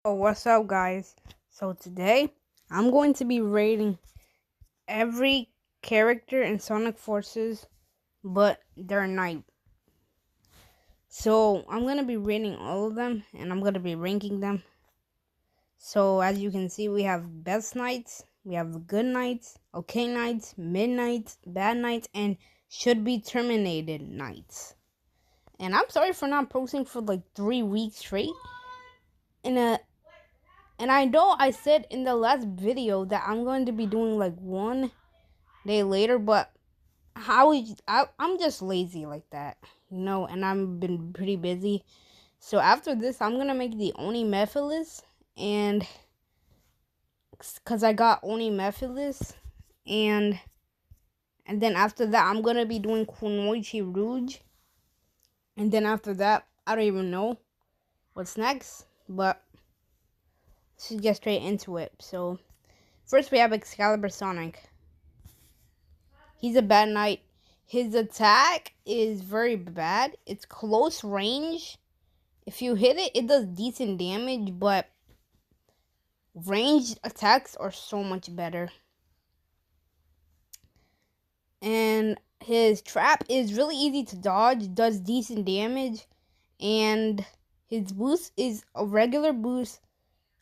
Oh, what's up, guys? So today I'm going to be rating every character in Sonic Forces, but their night. So I'm gonna be rating all of them, and I'm gonna be ranking them. So as you can see, we have best nights, we have good nights, okay nights, midnight, bad nights, and should be terminated nights. And I'm sorry for not posting for like 3 weeks straight. In a And I know I said in the last video that I'm going to be doing like 1 day later, but I'm just lazy like that, and I've been pretty busy. So after this, I'm gonna make the Oni Mephiles, and cause I got Oni Mephiles, and then after that, I'm gonna be doing Kunoichi Rouge, and then after that, I don't even know what's next, but let's just get straight into it. So first, we have Excalibur Sonic. He's a bad knight. His attack is very bad. It's close range. If you hit it, it does decent damage, but ranged attacks are so much better. And his trap is really easy to dodge, does decent damage, and his boost is a regular boost.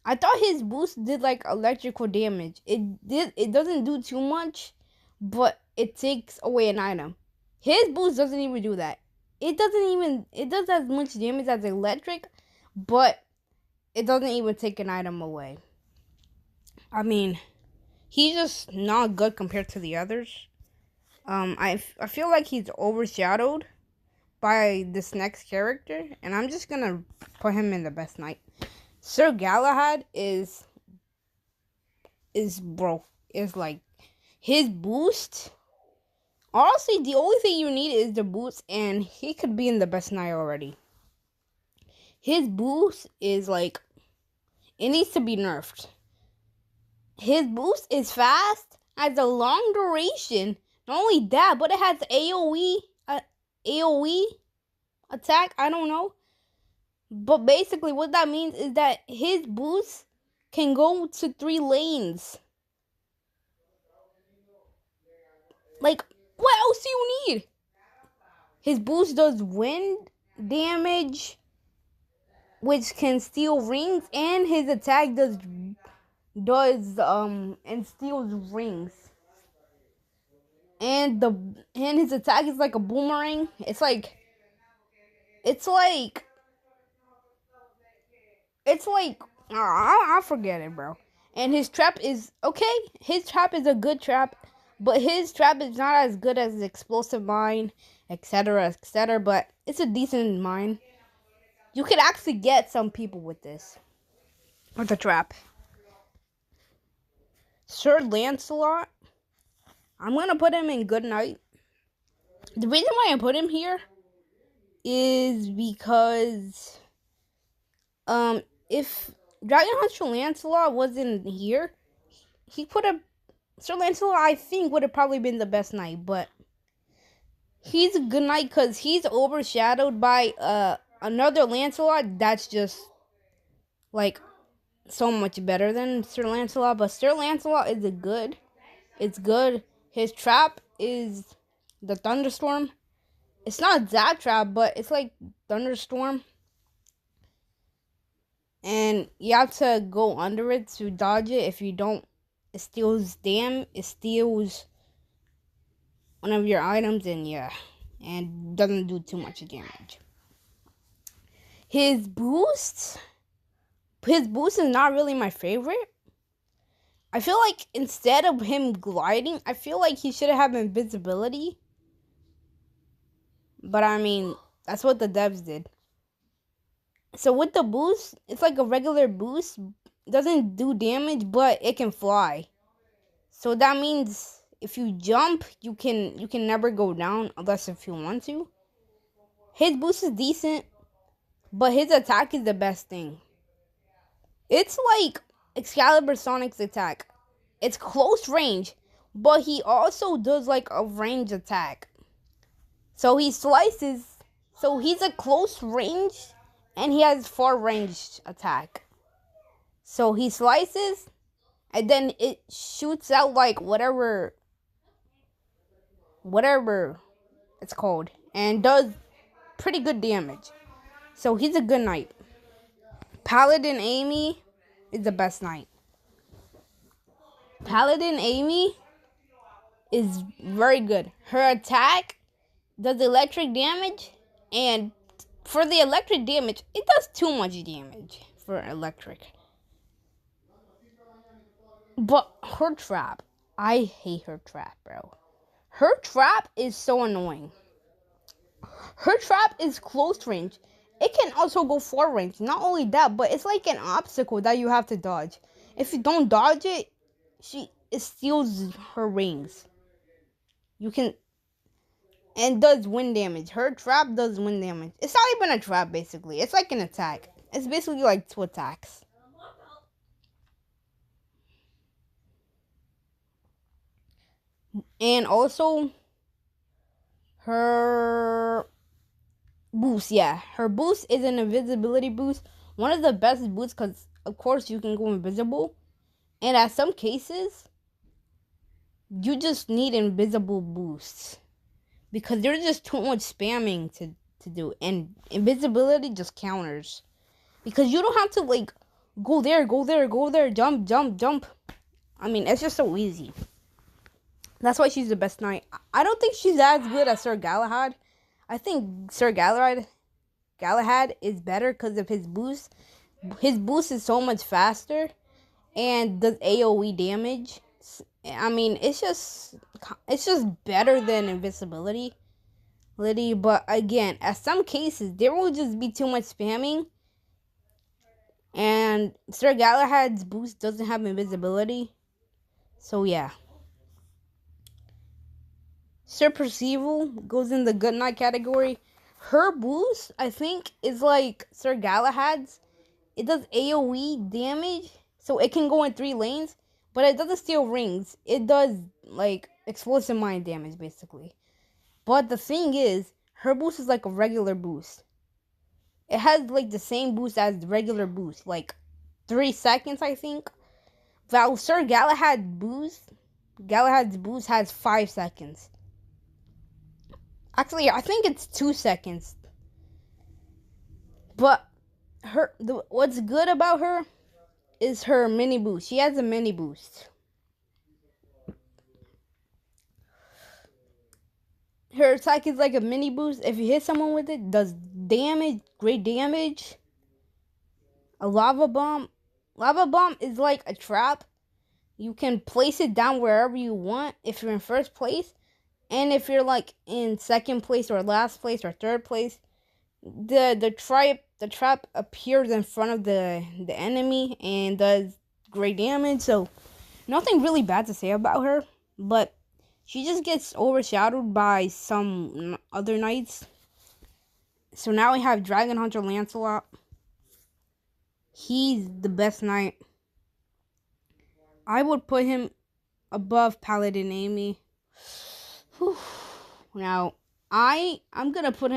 I thought his boost did like electrical damage. It doesn't do too much, but it takes away an item. His boost doesn't even do that. It does as much damage as electric, but it doesn't even take an item away. I mean, he's just not good compared to the others. I feel like he's overshadowed by this next character, and I'm just gonna put him in the best knight. Sir Galahad is like his boost. Honestly, the only thing you need is the boost, and he could be in the best knight already. His boost is like, it needs to be nerfed. His boost is fast, has a long duration. Not only that, but it has AoE attack. I don't know, but basically, what that means is that his boost can go to 3 lanes. Like, what else do you need? His boost does wind damage, which can steal rings, and his attack does and steals rings. And his attack is like a boomerang. It's like I forget it, bro. And his trap is okay. His trap is a good trap, but his trap is not as good as explosive mine, etc., etc. But it's a decent mine. You could actually get some people with this, with the trap. Sir Lancelot, I'm gonna put him in good night. The reason why I put him here is because if Dragon Hunter Lancelot wasn't here, he put a Sir Lancelot, I think, would have probably been the best knight, but he's a good knight because he's overshadowed by another Lancelot that's just like so much better than Sir Lancelot. But Sir Lancelot is it's good. His trap is the thunderstorm. It's not that trap, but it's like thunderstorm, and you have to go under it to dodge it. If you don't, it steals one of your items, and doesn't do too much damage. His boost is not really my favorite. I feel like instead of him gliding, I feel like he should have invisibility. But I mean, that's what the devs did. So with the boost, it's like a regular boost. It doesn't do damage, but it can fly. So that means if you jump, you can never go down unless if you want to. His boost is decent, but his attack is the best thing. It's like Excalibur Sonic's attack. It's close range, but he also does like a range attack. So he slices. So he's a close range, and he has far range attack. So he slices, and then it shoots out like whatever it's called, and does pretty good damage. So he's a good knight. Paladin Amy is the best knight. Paladin Amy is very good. Her attack does electric damage, and for the electric damage, it does too much damage for electric. But her trap, I hate her trap, bro. Her trap is so annoying. Her trap is close range. It can also go far range. Not only that, but it's like an obstacle that you have to dodge. If you don't dodge it, it steals her rings. You can, and does wind damage. Her trap does wind damage. It's not even a trap, basically. It's like an attack. It's basically like 2 attacks. And also, her boost, yeah. Her boost is an invisibility boost. One of the best boosts because, of course, you can go invisible. And at some cases, you just need invisible boosts. Because there's just too much spamming to do. And invisibility just counters. Because you don't have to, like, go there, jump. I mean, it's just so easy. That's why she's the best knight. I don't think she's as good as Sir Galahad. I think Sir Galahad is better because of his boost. His boost is so much faster and does AoE damage. I mean, it's just better than invisibility. But again, at some cases, there will just be too much spamming. And Sir Galahad's boost doesn't have invisibility. So yeah. Sir Percival goes in the good knight category. Her boost, I think, is like Sir Galahad's. It does AoE damage, so it can go in 3 lanes, but it doesn't steal rings. It does, like, explosive mine damage, basically. But the thing is, her boost is like a regular boost. It has, like, the same boost as the regular boost, like 3 seconds, I think. While Sir Galahad's boost has 5 seconds. Actually, I think it's 2 seconds. But what's good about her is her mini boost. She has a mini boost. Her attack is like a mini boost. If you hit someone with it, does damage, great damage. A lava bomb. Lava bomb is like a trap. You can place it down wherever you want if you're in first place. And if you're like in second place or last place or third place, the trap appears in front of the enemy and does great damage. So nothing really bad to say about her, but she just gets overshadowed by some other knights. So now we have Dragon Hunter Lancelot. He's the best knight. I would put him above Paladin Amy. Now, I'm gonna put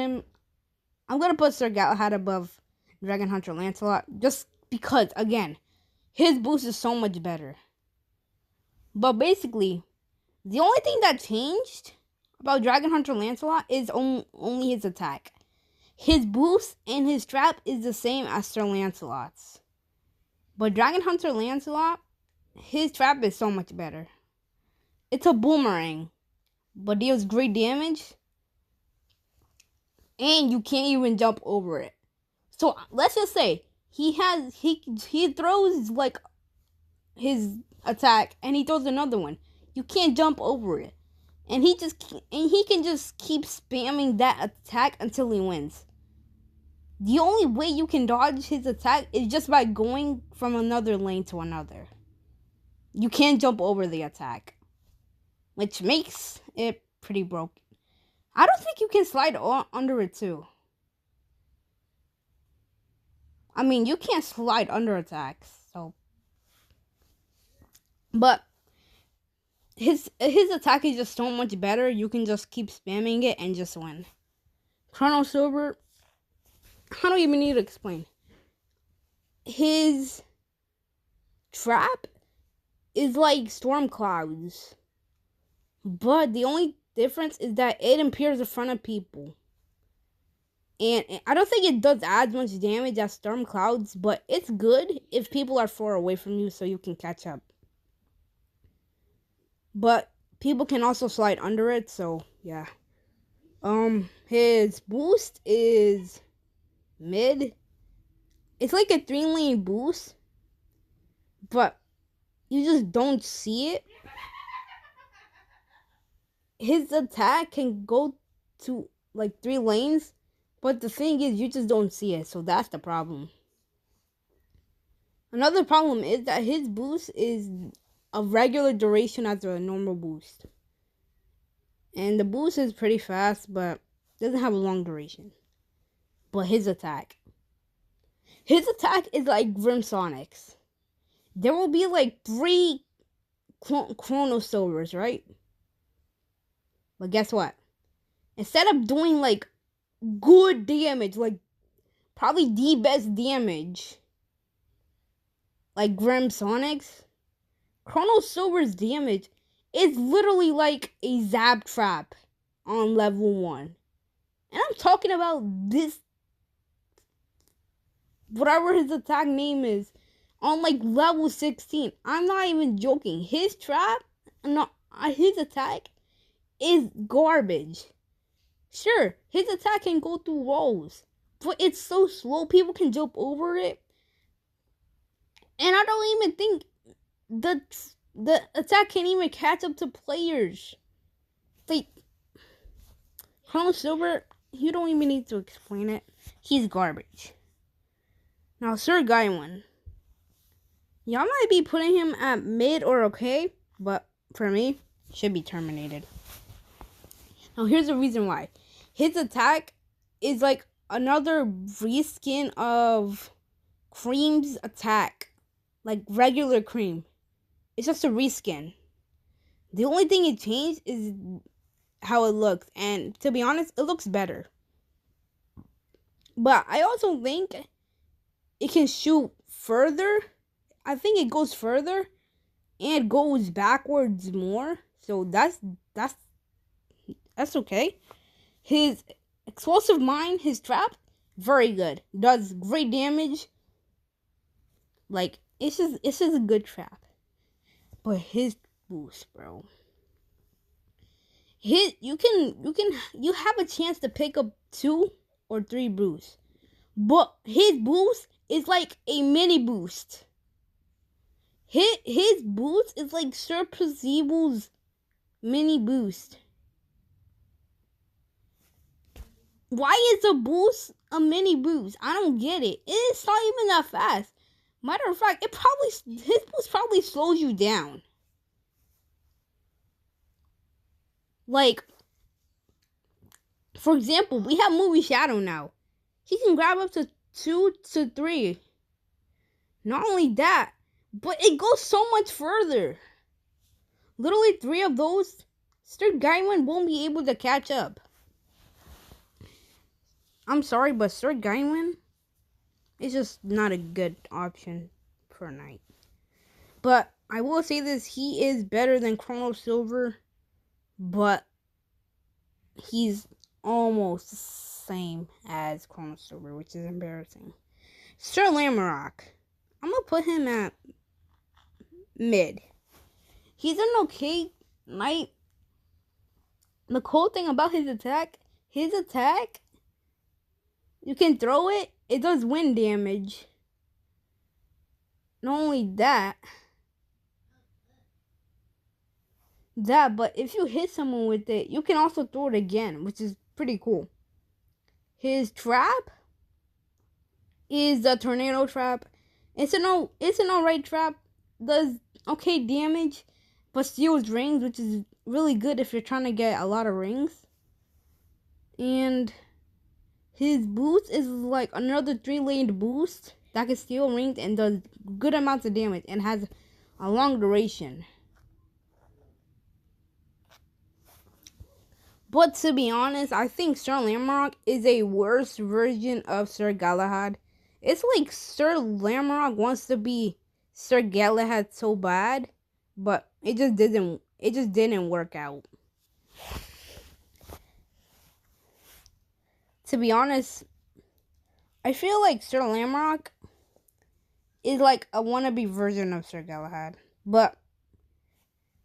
Sir Galahad above Dragon Hunter Lancelot just because, again, his boost is so much better. But basically, the only thing that changed about Dragon Hunter Lancelot is only his attack. His boost and his trap is the same as Sir Lancelot's. But Dragon Hunter Lancelot, his trap is so much better. It's a boomerang, but deals great damage, and you can't even jump over it. So let's just say he throws like his attack, and he throws another one. You can't jump over it, and he can just keep spamming that attack until he wins. The only way you can dodge his attack is just by going from another lane to another. You can't jump over the attack, which makes it pretty broken. I don't think you can slide under it too. I mean, you can't slide under attacks, so. But his attack is just so much better. You can just keep spamming it and just win. Chrono Silver, I don't even need to explain. His trap is like storm clouds. But the only difference is that it appears in front of people. And I don't think it does as much damage as storm clouds, but it's good if people are far away from you so you can catch up. But people can also slide under it, so yeah. His boost is mid. It's like a 3-lane boost, but you just don't see it. His attack can go to like 3 lanes, but the thing is you just don't see it, so that's the problem. Another problem is that his boost is a regular duration as a normal boost. And the boost is pretty fast, but doesn't have a long duration. But his attack is like Grim Sonic's. There will be like 3 Chrono Silvers, right? But guess what? Instead of doing like good damage, like probably the best damage, like Grim Sonic's, Chrono Silver's damage is literally like a Zap Trap on level 1. And I'm talking about this, whatever his attack name is, on like level 16. I'm not even joking. His trap, no, his attack is garbage. Sure, his attack can go through walls, but it's so slow, people can jump over it. And I don't even think the attack can't even catch up to players. Like, Chrono Silver, you don't even need to explain it. He's garbage. Now, Sir Gawain. Y'all might be putting him at mid or okay, but for me, should be terminated. Now, here's the reason why. His attack is like another reskin of Cream's attack. Like regular Cream. It's just a reskin. The only thing it changed is how it looks. And to be honest, it looks better. But I also think it can shoot further. I think it goes further. And it goes backwards more. So that's okay. His explosive mine, his trap, very good. Does great damage. Like, it's just a good trap. But his boost, bro. You have a chance to pick up 2 or 3 boosts. But his boost is like a mini boost. His boost is like Sir Percival's mini boost. Why is a boost a mini boost? I don't get it. It's not even that fast. Matter of fact, his boost probably slows you down. Like, for example, we have Movie Shadow now. He can grab up to 2 to 3. Not only that, but it goes so much further. Literally 3 of those, Sir Gawain won't be able to catch up. I'm sorry, but Sir Gawain is just not a good option for a knight. But I will say this, he is better than Chrono Silver, but he's almost the same as Chrono Silver, which is embarrassing. Sir Lamorak, I'm going to put him at mid. He's an okay knight. The cool thing about his attack, you can throw it, it does wind damage. Not only that, but if you hit someone with it, you can also throw it again, which is pretty cool. His trap is the tornado trap. It's an alright trap, does okay damage, but steals rings, which is really good if you're trying to get a lot of rings. And his boost is like another 3-laned boost that can steal rings and does good amounts of damage and has a long duration. But to be honest, I think Sir Lamorak is a worse version of Sir Galahad. It's like Sir Lamorak wants to be Sir Galahad so bad, but it just didn't work out. To be honest, I feel like Sir Lamrock is like a wannabe version of Sir Galahad. But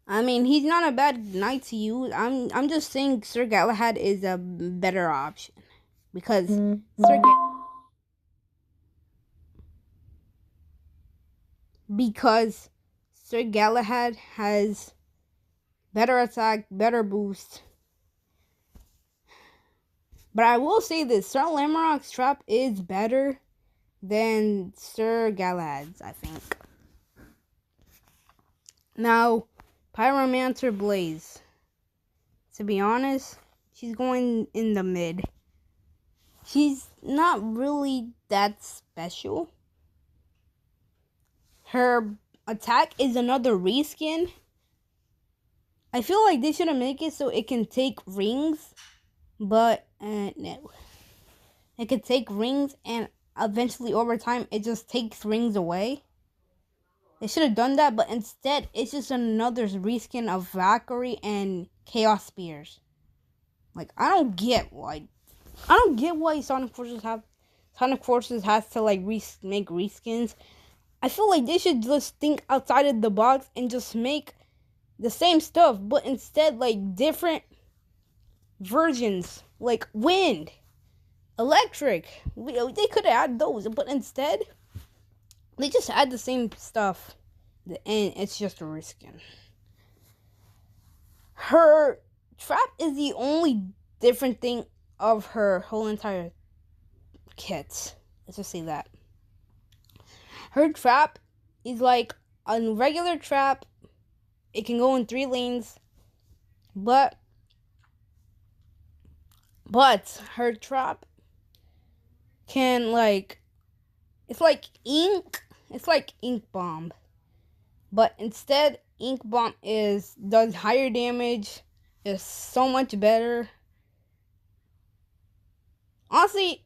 I mean, he's not a bad knight to use. I'm just saying Sir Galahad is a better option because because Sir Galahad has better attack, better boost. But I will say this, Sir Lamrock's trap is better than Sir Galahad's, I think. Now, Pyromancer Blaze. To be honest, she's going in the mid. She's not really that special. Her attack is another reskin. I feel like they should make it so it can take rings, but no. It can take rings and eventually over time it just takes rings away. They should have done that, but instead it's just another reskin of Valkyrie and Chaos Spears. Like I don't get why Sonic Forces has to like make reskins. I feel like they should just think outside of the box and just make the same stuff, but instead like different versions, like wind, electric. They could have added those, but instead they just add the same stuff, and it's just a reskin. Her trap is the only different thing of her whole entire kit. Let's just say that. Her trap is like a regular trap. It can go in 3 lanes, but her trap can like, it's like ink. It's like ink bomb, but instead ink bomb does higher damage. Is so much better. Honestly,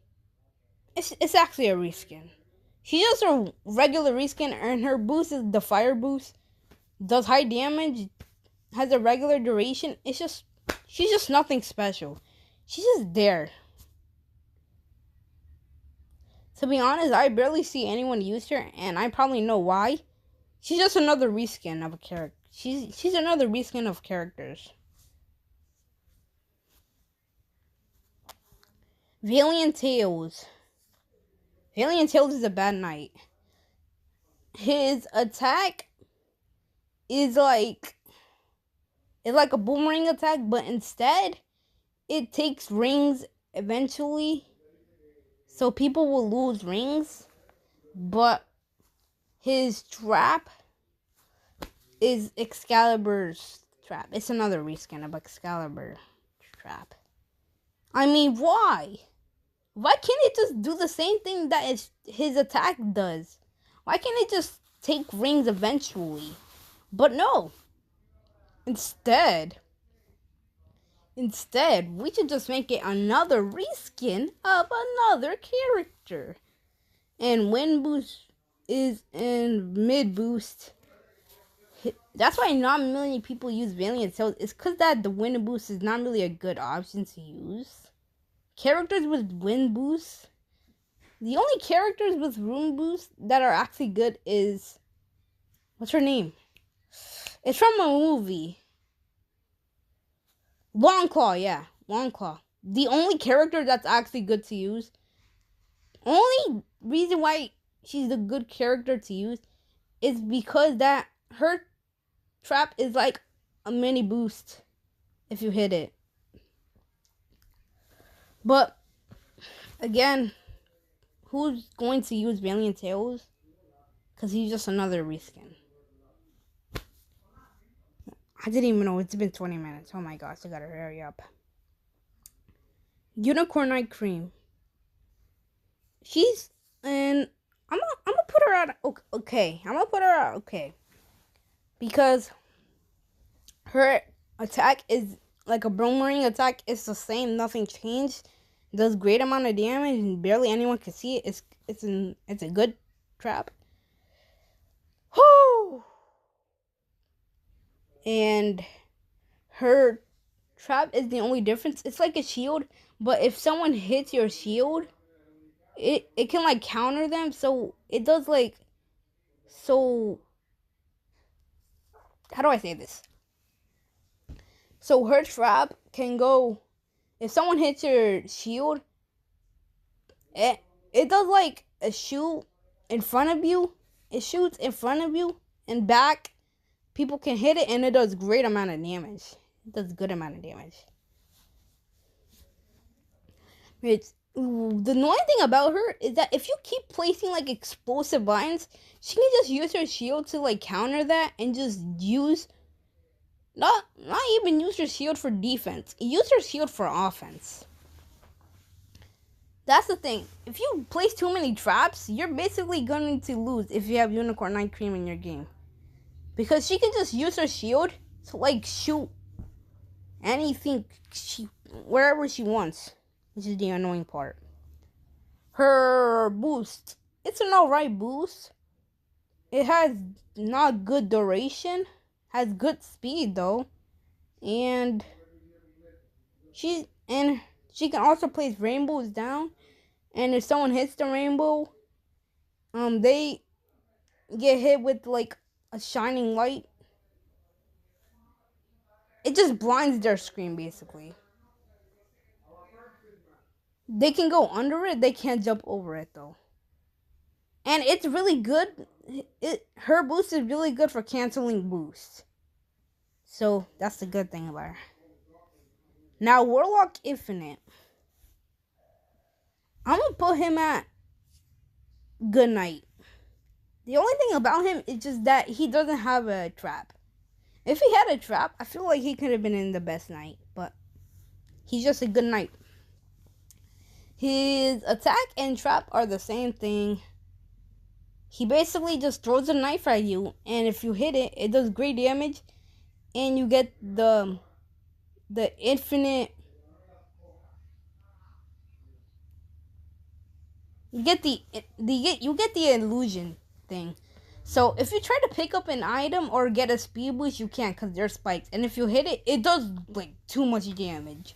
it's actually a reskin. She's just a regular reskin, and her boost is the fire boost. Does high damage, has a regular duration. She's just nothing special. She's just there. To be honest, I barely see anyone use her, and I probably know why. She's just another reskin of a character. She's another reskin of characters. Valiant Tails. Valiant Tails is a bad knight. His attack is like a boomerang attack, but instead it takes rings eventually, so people will lose rings. But his trap is Excalibur's trap. It's another reskin of Excalibur trap. I mean, why? Why can't it just do the same thing that his attack does? Why can't it just take rings eventually? But no. Instead, we should just make it another reskin of another character. And wind boost is in mid boost. That's why not many people use Valiant Tails. It's because that the wind boost is not really a good option to use. Characters with wind boost, the only characters with rune boost that are actually good is, what's her name? It's from a movie. Longclaw, yeah. Longclaw. The only character that's actually good to use. Only reason why she's a good character to use is because that her trap is like a mini boost if you hit it. But again, who's going to use Valiant Tails? Because he's just another reskin. I didn't even know it's been 20 minutes. Oh my gosh, I gotta hurry up. Unicorn Night Cream. She's and I'm gonna put her at okay. I'm gonna put her at okay. Because her attack is like a boomerang attack. It's the same, nothing changed. Does great amount of damage and barely anyone can see it. It's a good trap. and her trap is the only difference. It's like a shield, but if someone hits your shield, it can like counter them. So it does like so. How do I say this? So her trap can go if someone hits your shield. It does like a shoot in front of you. It shoots in front of you and back. People can hit it and it does great amount of damage. It does good amount of damage. It's the annoying thing about her is that if you keep placing like explosive vines, she can just use her shield to like counter that and just use not even use her shield for defense. Use her shield for offense. That's the thing. If you place too many traps, you're basically going to lose if you have Unicorn Night Cream in your game. Because she can just use her shield to like shoot anything wherever she wants. Which is the annoying part. Her boost. It's an alright boost. It has not good duration. Has good speed though. And she can also place rainbows down. And if someone hits the rainbow, they get hit with like a shining light. It just blinds their screen basically. They can go under it, they can't jump over it though. And it's really good. Her boost is really good for canceling boosts. So that's the good thing about her. Now Warlock Infinite. I'm gonna put him at Good Night. The only thing about him is just that he doesn't have a trap. If he had a trap, I feel like he could have been in the Best Night, but he's just a Good Night. His attack and trap are the same thing. He basically just throws a knife at you, and if you hit it, it does great damage, and you get the infinite. You get the illusion thing. So if you try to pick up an item or get a speed boost, you can't because they're spikes. And if you hit it, it does like too much damage.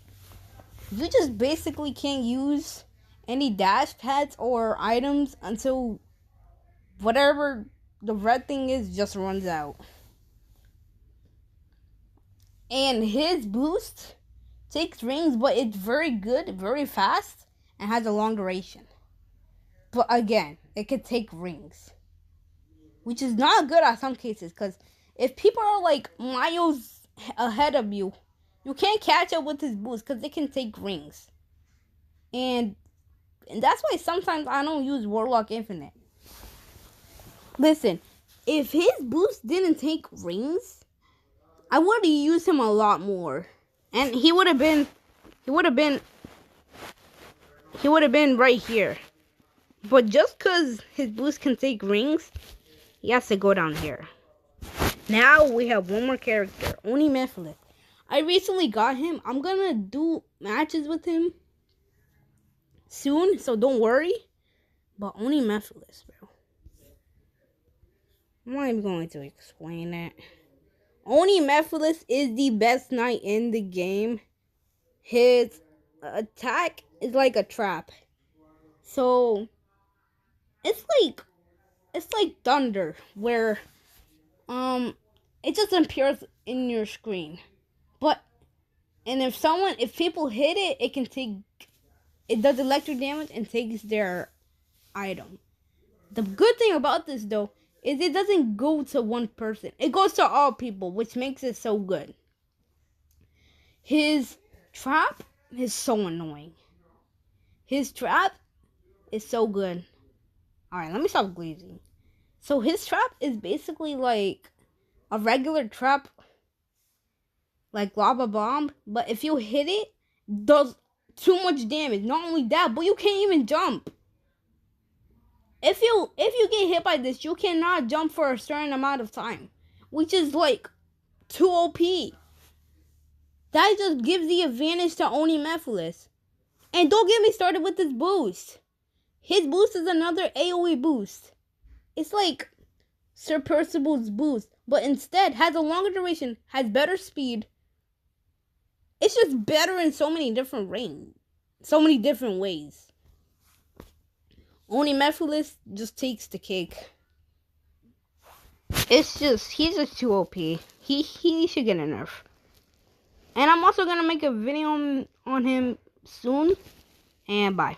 You just basically can't use any dash pads or items until whatever the red thing is just runs out. And his boost takes rings, but it's very good, very fast, and has a long duration. But again, it could take rings, which is not good at some cases, because if people are like miles ahead of you, you can't catch up with his boost because it can take rings. And that's why sometimes I don't use Warlock Infinite. Listen, if his boost didn't take rings, I would have used him a lot more. And he would have been right here. But just because his boost can take rings, he has to go down here. Now we have one more character, Oni Mephiles. I recently got him. I'm gonna do matches with him soon, so don't worry. But Oni Mephiles, bro. I'm not even going to explain that. Oni Mephiles is the best knight in the game. His attack is like a trap. So it's like thunder, where it just appears in your screen. And if people hit it, it does electric damage and takes their item. The good thing about this though is it doesn't go to one person. It goes to all people, which makes it so good. His trap is so annoying. His trap is so good. Alright, let me stop glazing. So his trap is basically like a regular trap, like Lava Bomb, but if you hit it, does too much damage. Not only that, but you can't even jump. If you get hit by this, you cannot jump for a certain amount of time, which is like too OP. That just gives the advantage to Oni Mephiles. And don't get me started with his boost. His boost is another AoE boost. It's like Sir Percival's boost, but instead has a longer duration, has better speed. It's just better in so many different ways. Only Mephiles just takes the cake. He's just too OP. He should get a nerf. And I'm also gonna make a video on him soon. And bye.